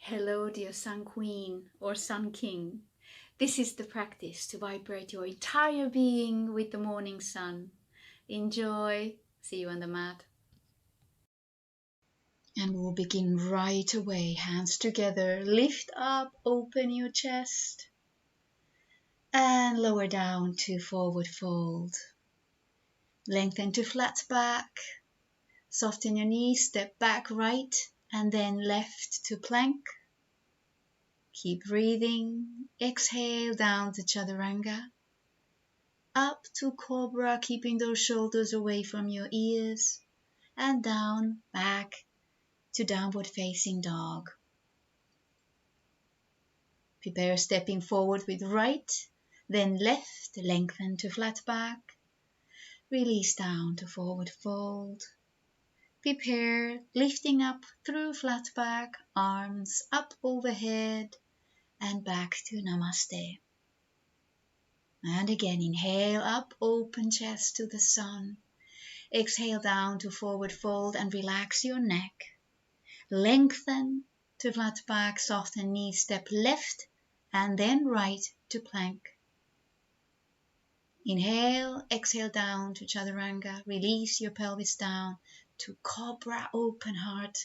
Hello, dear Sun Queen or Sun King. This is the practice to vibrate your entire being with the morning sun. Enjoy. See you on the mat. And we'll begin right away. Hands together. Lift up, open your chest. And lower down to forward fold. Lengthen to flat back. Soften your knees, step back right and then left to plank. Keep breathing. Exhale down to Chaturanga. Up to Cobra, keeping those shoulders away from your ears. And down, back to Downward Facing Dog. Prepare stepping forward with right, then left, lengthen to flat back. Release down to Forward Fold. Prepare lifting up through flat back, arms up overhead and back to Namaste. And again, inhale up, open chest to the sun. Exhale down to forward fold and relax your neck. Lengthen to flat back, soften knees, step left and then right to plank. Inhale, exhale down to Chaturanga. Release your pelvis down to Cobra, open heart.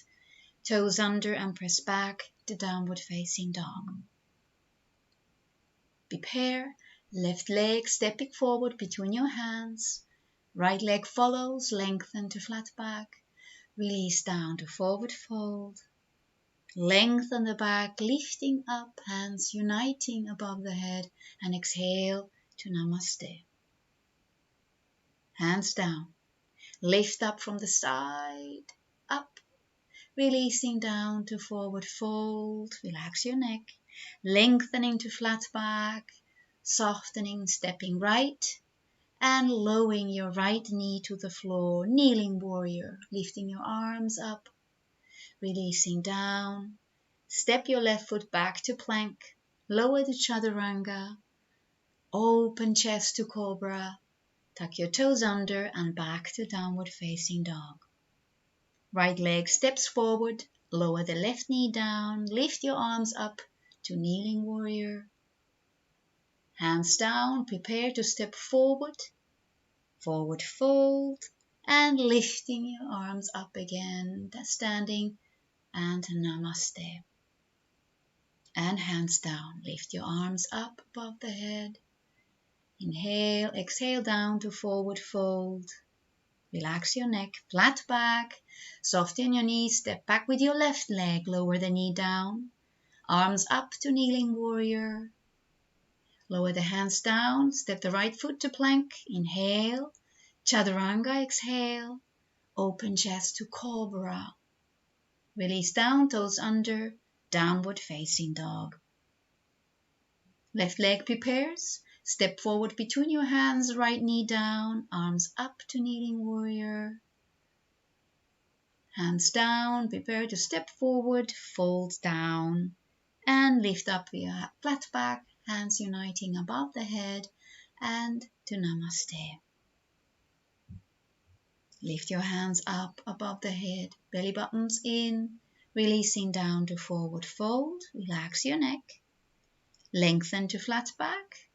Toes under and press back to Downward Facing Dog. Prepare. Left leg stepping forward between your hands. Right leg follows, lengthen to flat back. Release down to forward fold. Lengthen the back, lifting up, hands uniting above the head. And exhale to Namaste. Hands down. Lift up from the side, up. Releasing down to forward fold. Relax your neck. Lengthening to flat back. Softening, stepping right and lowering your right knee to the floor, kneeling warrior, lifting your arms up, releasing down, step your left foot back to plank, lower to Chaturanga, open chest to Cobra, tuck your toes under and back to Downward Facing Dog. Right leg steps forward, lower the left knee down, lift your arms up to kneeling warrior. Hands down, prepare to step forward, forward fold, and lifting your arms up again, standing, and Namaste. And hands down, lift your arms up above the head. Inhale, exhale down to forward fold. Relax your neck, flat back, soften your knees, step back with your left leg, lower the knee down, arms up to kneeling warrior. Lower the hands down, step the right foot to plank, inhale, Chaturanga, exhale, open chest to Cobra. Release down, toes under, Downward Facing Dog. Left leg prepares, step forward between your hands, right knee down, arms up to kneeling warrior. Hands down, prepare to step forward, fold down, and lift up your flat back, hands uniting above the head, and to Namaste. Lift your hands up above the head, belly buttons in, releasing down to forward fold. Relax your neck. Lengthen to flat back.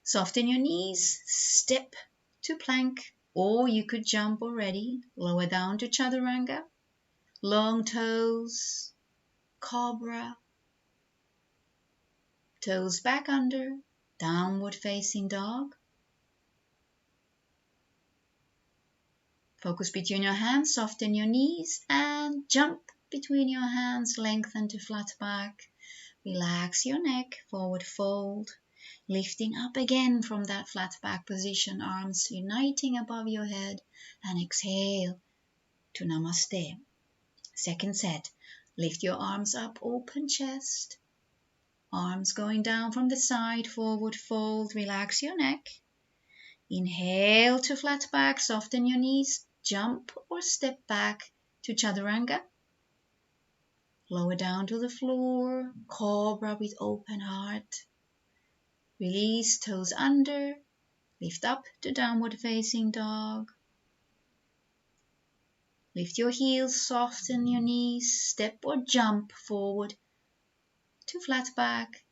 Soften your knees, step to plank, or you could jump already. Lower down to Chaturanga. Long toes, Cobra. Toes back under, Downward Facing Dog. Focus between your hands, soften your knees and jump between your hands, lengthen to flat back. Relax your neck, forward fold, lifting up again from that flat back position, arms uniting above your head and exhale to Namaste. Second set, lift your arms up, open chest, arms going down from the side, forward fold, relax your neck. Inhale to flat back, soften your knees, jump or step back to Chaturanga. Lower down to the floor, Cobra with open heart. Release, toes under, lift up to Downward Facing Dog. Lift your heels, soften your knees, step or jump forward to flat back.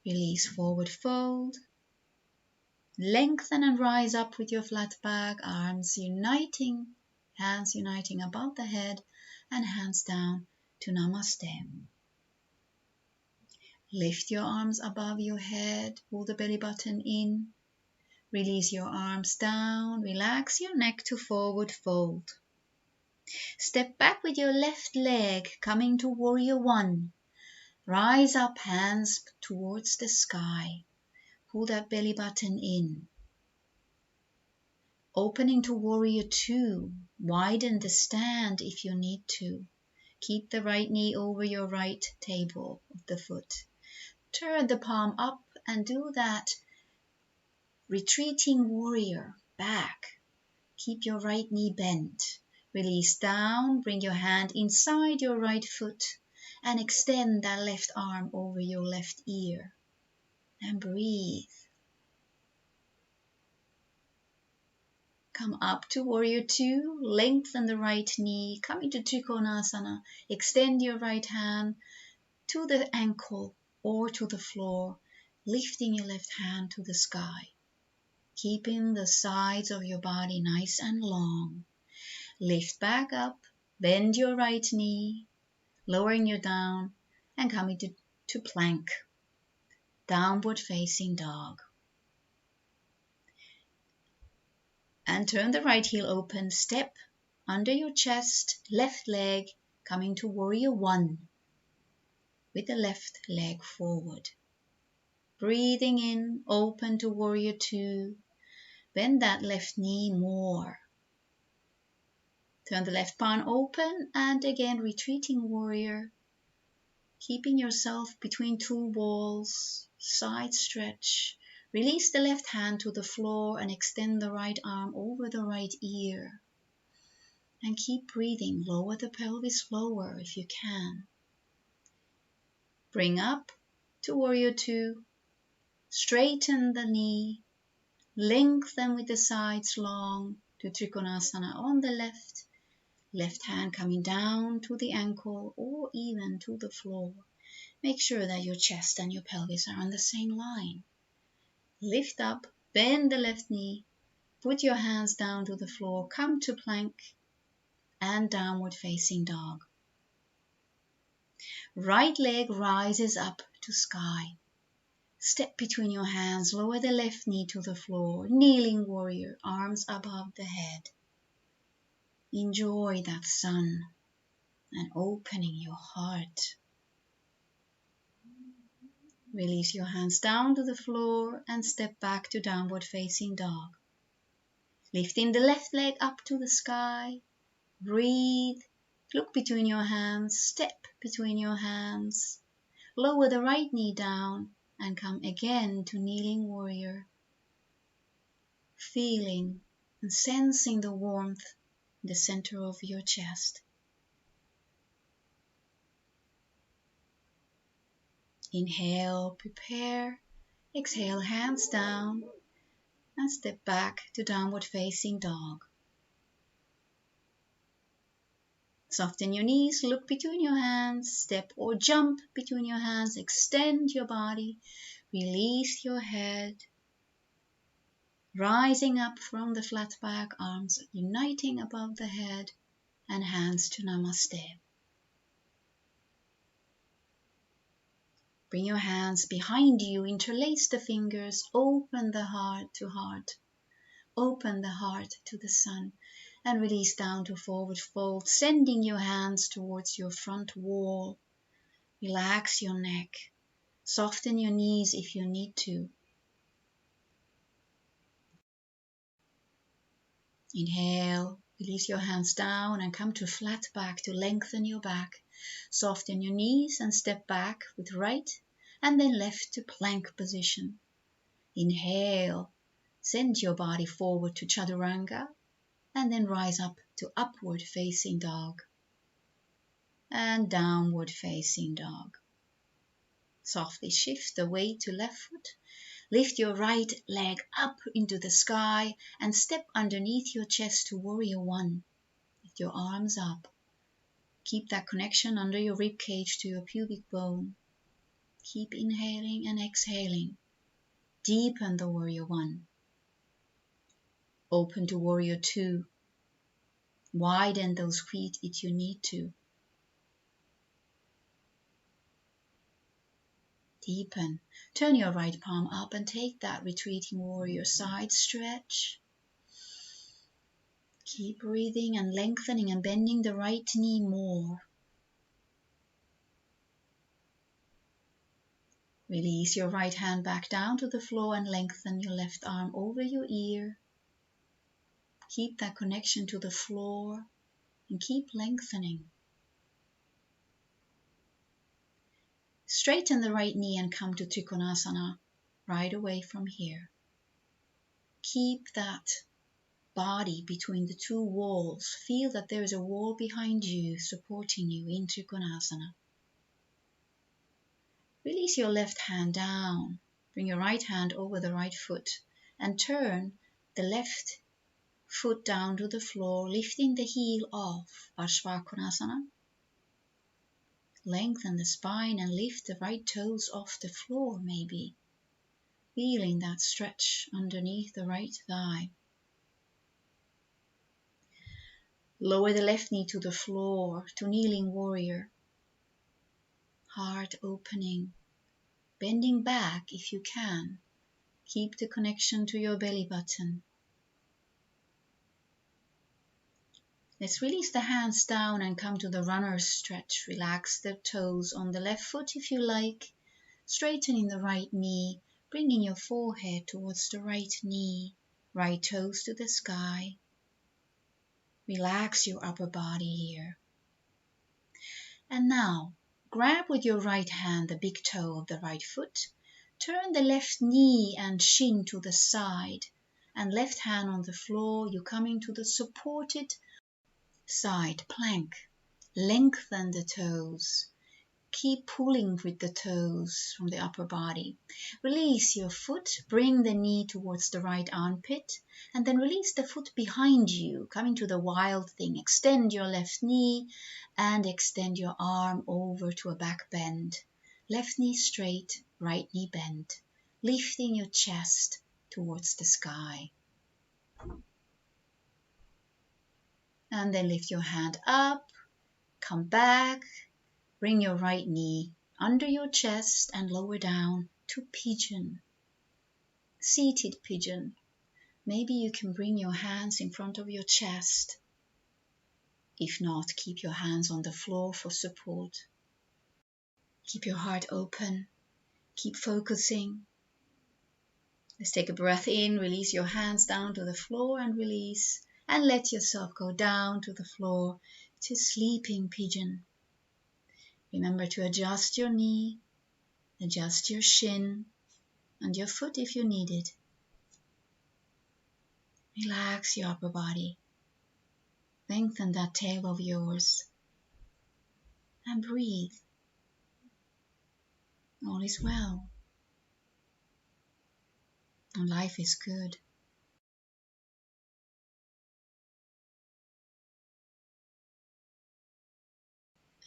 Release, forward fold. Lengthen and rise up with your flat back, arms uniting, hands uniting above the head and hands down to Namaste. Lift your arms above your head, pull the belly button in. Release your arms down, relax your neck to forward fold. Step back with your left leg, coming to warrior one. Rise up, hands towards the sky. Pull that belly button in. Opening to warrior two. Widen the stand if you need to. Keep the right knee over your right table of the foot. Turn the palm up and do that retreating warrior back. Keep your right knee bent. Release down, bring your hand inside your right foot and extend that left arm over your left ear. And breathe. Come up to warrior two, lengthen the right knee, come into Trikonasana, extend your right hand to the ankle or to the floor, lifting your left hand to the sky. Keeping the sides of your body nice and long. Lift back up, bend your right knee, lowering you down and coming to plank. Downward facing dog. And turn the right heel open, step under your chest, left leg coming to warrior one with the left leg forward. Breathing in, open to warrior two, bend that left knee more. Turn the left palm open and again retreating warrior, keeping yourself between two walls, side stretch. Release the left hand to the floor and extend the right arm over the right ear. And keep breathing, lower the pelvis lower if you can. Bring up to warrior two, straighten the knee, lengthen with the sides long to Trikonasana on the left. Left hand coming down to the ankle or even to the floor. Make sure that your chest and your pelvis are on the same line. Lift up, bend the left knee, put your hands down to the floor, come to plank and downward facing dog. Right leg rises up to sky. Step between your hands, lower the left knee to the floor, kneeling warrior, arms above the head. Enjoy that sun and opening your heart. Release your hands down to the floor and step back to downward facing dog. Lifting the left leg up to the sky. Breathe. Look between your hands. Step between your hands. Lower the right knee down and come again to kneeling warrior. Feeling and sensing the warmth in the center of your chest. Inhale, prepare. Exhale, hands down and step back to downward facing dog. Soften your knees, look between your hands, step or jump between your hands, extend your body, release your head, rising up from the flat back, arms uniting above the head and hands to Namaste. Bring your hands behind you, interlace the fingers, open the heart to heart, open the heart to the sun. And release down to forward fold, sending your hands towards your front wall. Relax your neck. Soften your knees if you need to. Inhale, release your hands down and come to flat back to lengthen your back. Soften your knees and step back with right and then left to plank position. Inhale, send your body forward to Chaturanga. And then rise up to upward facing dog and downward facing dog. Softly shift the weight to left foot. Lift your right leg up into the sky and step underneath your chest to warrior one. your arms up. Keep that connection under your rib cage to your pubic bone. Keep inhaling and exhaling. Deepen the warrior one. Open to warrior two. Widen those feet if you need to. Deepen. Turn your right palm up and take that retreating warrior side stretch. Keep breathing and lengthening and bending the right knee more. Release your right hand back down to the floor and lengthen your left arm over your ear. Keep that connection to the floor and keep lengthening. Straighten the right knee and come to Trikonasana right away from here. Keep that body between the two walls. Feel that there is a wall behind you supporting you in Trikonasana. Release your left hand down. Bring your right hand over the right foot and turn the left foot down to the floor, lifting the heel off Parshvakonasana. Lengthen the spine and lift the right toes off the floor maybe. Feeling that stretch underneath the right thigh. Lower the left knee to the floor to kneeling warrior. Heart opening. Bending back if you can. Keep the connection to your belly button. Let's release the hands down and come to the runner's stretch. Relax the toes on the left foot if you like. Straightening the right knee, bringing your forehead towards the right knee. Right toes to the sky. Relax your upper body here. And now, grab with your right hand the big toe of the right foot. Turn the left knee and shin to the side. And left hand on the floor, you come into the supported side plank. Lengthen the toes. Keep pulling with the toes from the upper body. Release your foot, bring the knee towards the right armpit, and then release the foot behind you, coming to the wild thing. Extend your left knee and extend your arm over to a back bend. Left knee straight, right knee bent, lifting your chest towards the sky. And then lift your hand up, come back, bring your right knee under your chest and lower down to pigeon. Seated pigeon. Maybe you can bring your hands in front of your chest. If not, keep your hands on the floor for support. Keep your heart open. Keep focusing. Let's take a breath in, release your hands down to the floor and release. And let yourself go down to the floor to sleeping pigeon. Remember to adjust your knee, adjust your shin and your foot if you need it. Relax your upper body. Lengthen that tail of yours. And breathe. All is well. And life is good.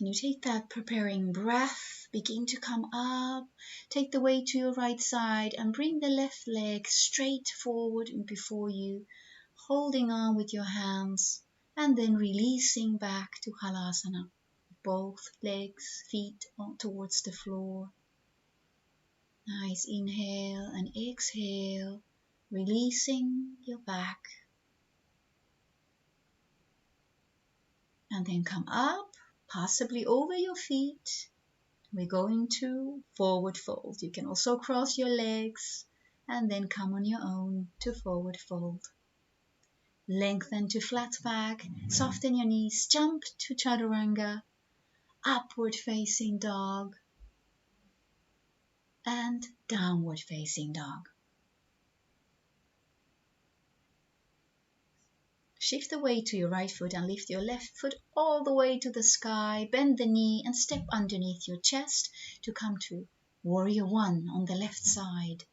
And you take that preparing breath, begin to come up, take the weight to your right side and bring the left leg straight forward and before you, holding on with your hands and then releasing back to Halasana. Both legs, feet towards the floor. Nice inhale and exhale, releasing your back. And then come up, possibly over your feet. We're going to forward fold. You can also cross your legs and then come on your own to forward fold. Lengthen to flat back, soften your knees, jump to Chaturanga, upward facing dog and downward facing dog. Shift the weight to your right foot and lift your left foot all the way to the sky. Bend the knee and step underneath your chest to come to Warrior One on the left side.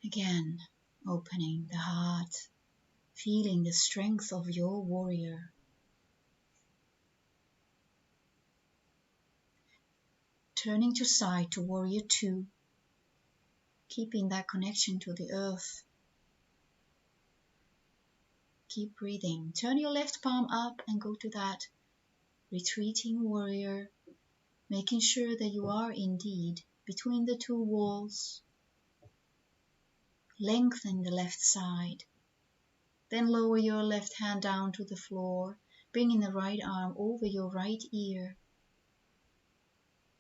Again, opening the heart, feeling the strength of your warrior. Turning to side to warrior 2, keeping that connection to the earth. Keep breathing. Turn your left palm up and go to that retreating warrior, making sure that you are indeed between the 2 walls. Lengthen the left side. Then lower your left hand down to the floor, bringing the right arm over your right ear.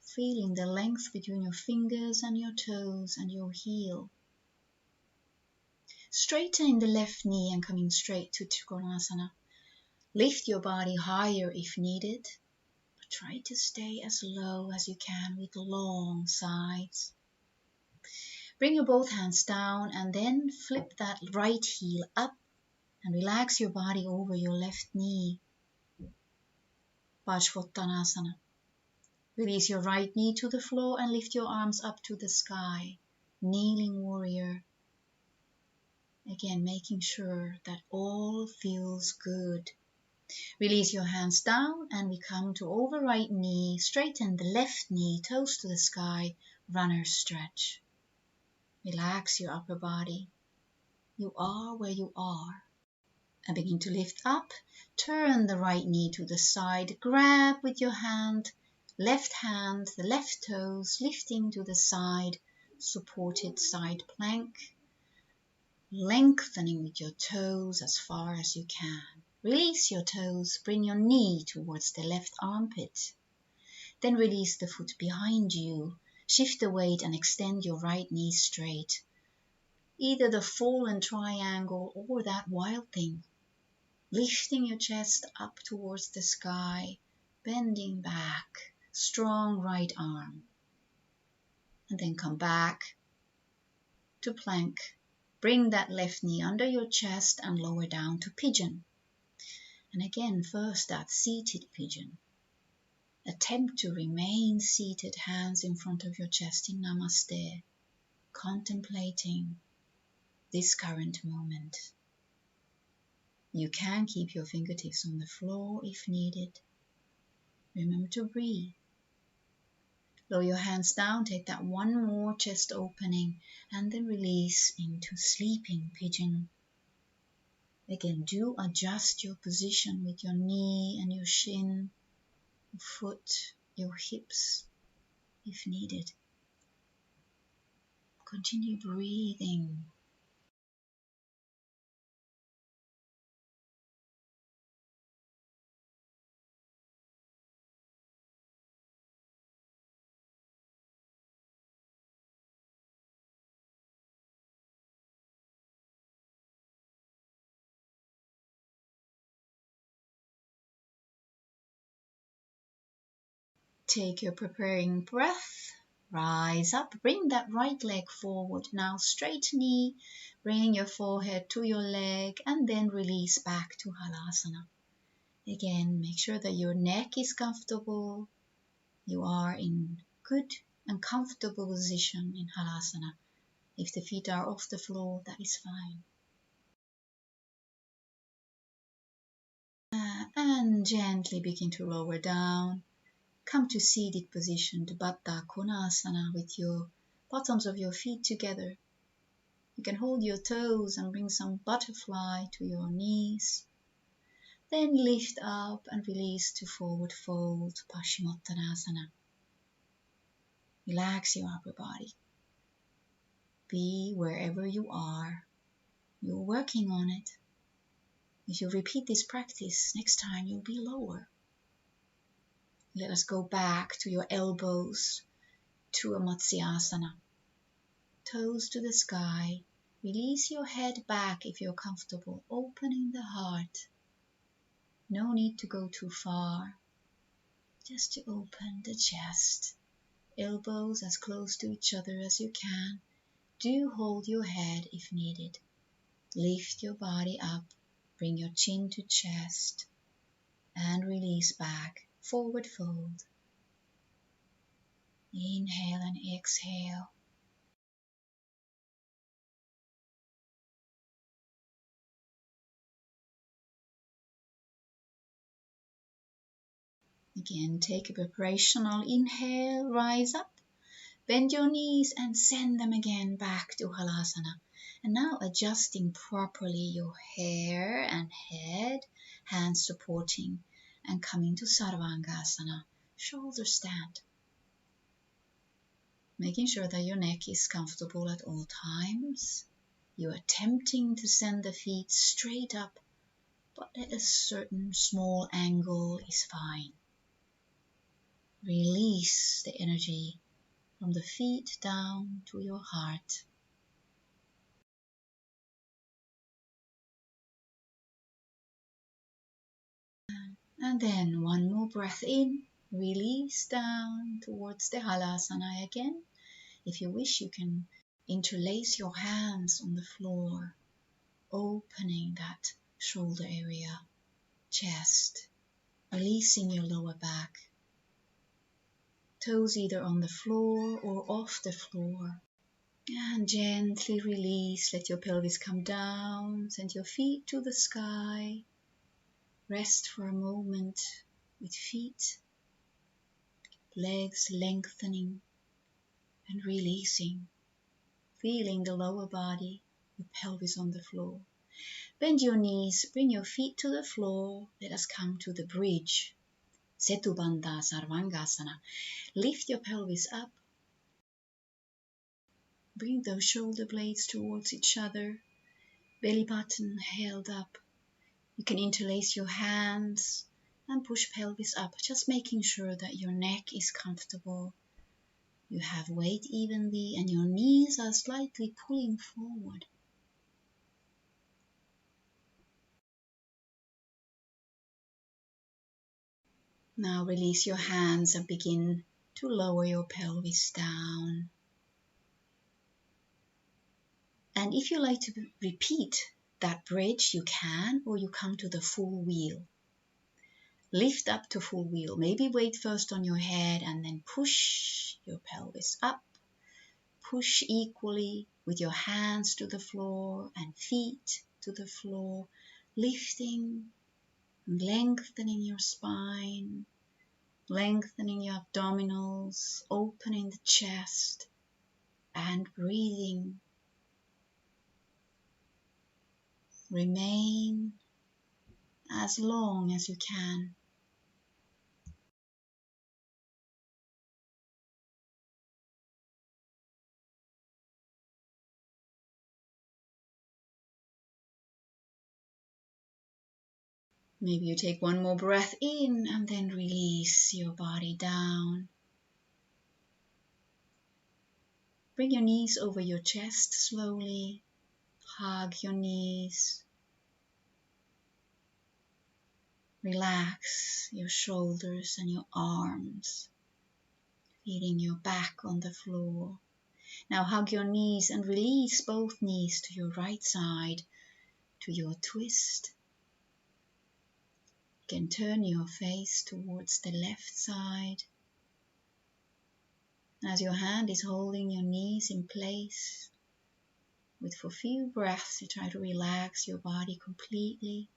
Feeling the length between your fingers and your toes and your heel. Straighten the left knee and coming straight to Trikonasana. Lift your body higher if needed, but try to stay as low as you can with long sides. Bring your both hands down and then flip that right heel up and relax your body over your left knee. Parsvottanasana. Release your right knee to the floor and lift your arms up to the sky. Kneeling warrior. Again, making sure that all feels good. Release your hands down and we come to over right knee. Straighten the left knee, toes to the sky, runner stretch. Relax your upper body. You are where you are. And begin to lift up. Turn the right knee to the side. Grab with your hand, the left toes, lifting to the side. Supported side plank. Lengthening with your toes as far as you can. Release your toes, bring your knee towards the left armpit. Then release the foot behind you. Shift the weight and extend your right knee straight. Either the fallen triangle or that wild thing. Lifting your chest up towards the sky, bending back, strong right arm. And then come back to plank. Bring that left knee under your chest and lower down to pigeon. And again, first that seated pigeon. Attempt to remain seated, hands in front of your chest in Namaste, contemplating this current moment. You can keep your fingertips on the floor if needed. Remember to breathe. Lower your hands down, take that one more chest opening, and then release into sleeping pigeon. Again, do adjust your position with your knee and your shin, your foot, your hips, if needed. Continue breathing. Take your preparing breath. Rise up, bring that right leg forward. Now straight knee, bring your forehead to your leg and then release back to Halasana. Again, make sure that your neck is comfortable. You are in good and comfortable position in Halasana. If the feet are off the floor, that is fine. And gently begin to lower down. Come to seated position, to Baddha Konasana, with your bottoms of your feet together. You can hold your toes and bring some butterfly to your knees. Then lift up and release to forward fold, Paschimottanasana. Relax your upper body. Be wherever you are. You're working on it. If you repeat this practice, next time you'll be lower. Let us go back to your elbows, to a Matsyasana. Toes to the sky. Release your head back if you're comfortable, opening the heart. No need to go too far. Just to open the chest. Elbows as close to each other as you can. Do hold your head if needed. Lift your body up. Bring your chin to chest. And release back. Forward fold. Inhale and exhale. Again, take a preparational inhale, rise up, bend your knees and send them again back to Halasana. And now adjusting properly your hair and head, hands supporting, and coming to Sarvangasana, shoulder stand. Making sure that your neck is comfortable at all times. You are attempting to send the feet straight up, but at a certain small angle is fine. Release the energy from the feet down to your heart. And then one more breath in, release down towards the Halasana again. If you wish, you can interlace your hands on the floor, opening that shoulder area, chest, releasing your lower back. Toes either on the floor or off the floor. And gently release, let your pelvis come down, send your feet to the sky. Rest for a moment with feet, legs lengthening and releasing, feeling the lower body, the pelvis on the floor. Bend your knees, bring your feet to the floor. Let us come to the bridge. Setubandha Sarvangasana. Lift your pelvis up. Bring those shoulder blades towards each other. Belly button held up. You can interlace your hands and push pelvis up, just making sure that your neck is comfortable. You have weight evenly and your knees are slightly pulling forward. Now release your hands and begin to lower your pelvis down. And if you like to repeat that bridge, you can, or you come to the full wheel. Lift up to full wheel. Maybe weight first on your head and then push your pelvis up. Push equally with your hands to the floor and feet to the floor, lifting and lengthening your spine, lengthening your abdominals, opening the chest and breathing. Remain as long as you can. Maybe you take one more breath in and then release your body down. Bring your knees over your chest slowly. Hug your knees. Relax your shoulders and your arms, feeling your back on the floor. Now hug your knees and release both knees to your right side, to your twist. You can turn your face towards the left side. As your hand is holding your knees in place, with for a few breaths you try to relax your body completely.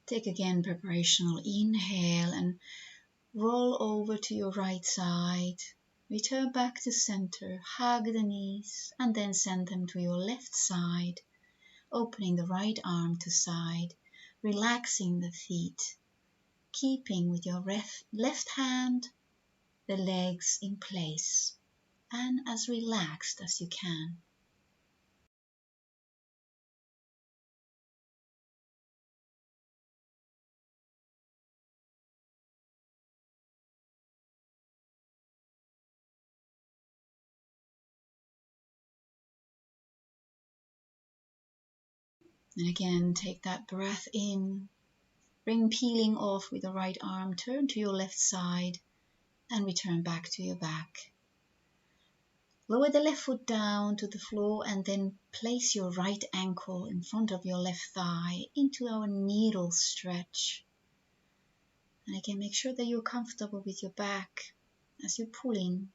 Take again preparational inhale and roll over to your right side. Return back to center, hug the knees and then send them to your left side, opening the right arm to side, relaxing the feet, keeping with your left hand the legs in place and as relaxed as you can. And again, take that breath in. Bring peeling off with the right arm. Turn to your left side and return back to your back. Lower the left foot down to the floor and then place your right ankle in front of your left thigh into our needle stretch. And again, make sure that you're comfortable with your back as you're pulling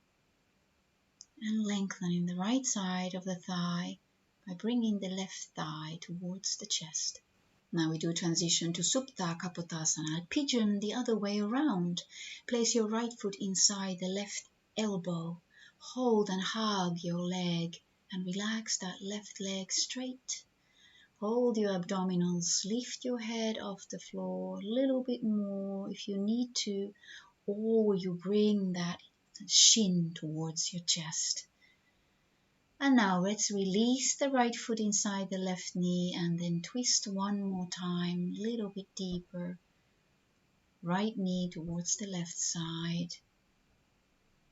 and lengthening the right side of the thigh by bringing the left thigh towards the chest. Now we do transition to Supta Kapotasana, pigeon the other way around. Place your right foot inside the left elbow. Hold and hug your leg and relax that left leg straight. Hold your abdominals, lift your head off the floor a little bit more if you need to, or you bring that shin towards your chest. And now let's release the right foot inside the left knee and then twist one more time, a little bit deeper. Right knee towards the left side.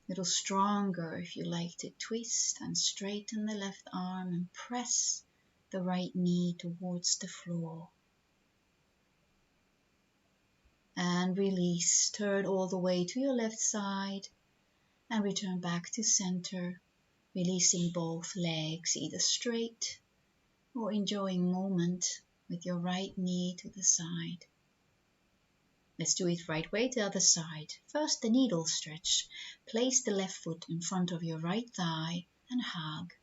A little stronger if you like to twist and straighten the left arm and press the right knee towards the floor. And release, turn all the way to your left side and return back to center, releasing both legs either straight or enjoying moment with your right knee to the side. Let's do it right way, the other side. First the needle stretch. Place the left foot in front of your right thigh and hug.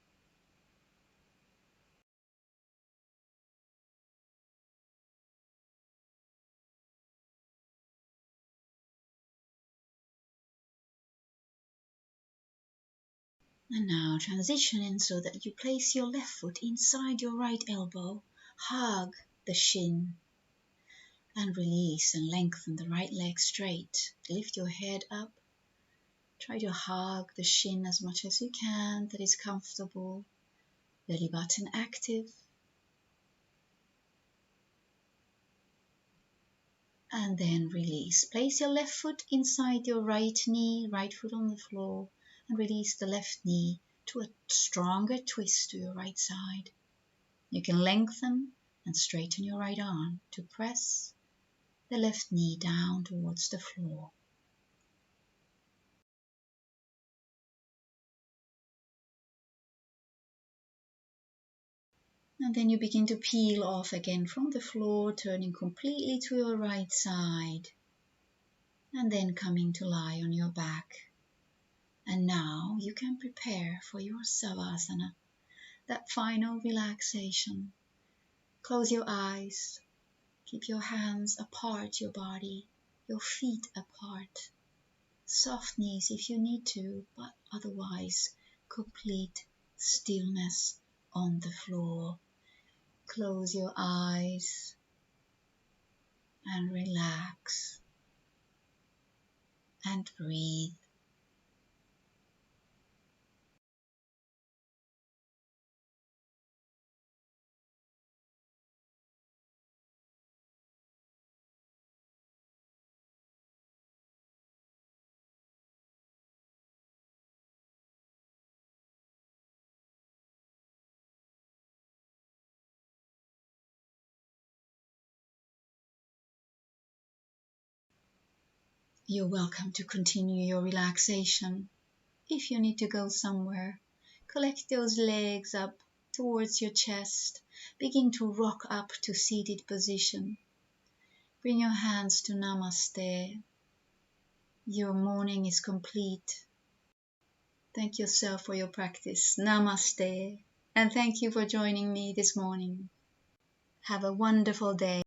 And now transition in so that you place your left foot inside your right elbow. Hug the shin. And release and lengthen the right leg straight. Lift your head up. Try to hug the shin as much as you can that is comfortable. Belly button active. And then release. Place your left foot inside your right knee, right foot on the floor, and release the left knee to a stronger twist to your right side. You can lengthen and straighten your right arm to press the left knee down towards the floor. And then you begin to peel off again from the floor, turning completely to your right side. And then coming to lie on your back. And now you can prepare for your Savasana, that final relaxation. Close your eyes. Keep your hands apart your body, your feet apart. Soft knees if you need to, but otherwise complete stillness on the floor. Close your eyes and relax and breathe. You're welcome to continue your relaxation. If you need to go somewhere, collect those legs up towards your chest. Begin to rock up to seated position. Bring your hands to Namaste. Your morning is complete. Thank yourself for your practice. Namaste. And thank you for joining me this morning. Have a wonderful day.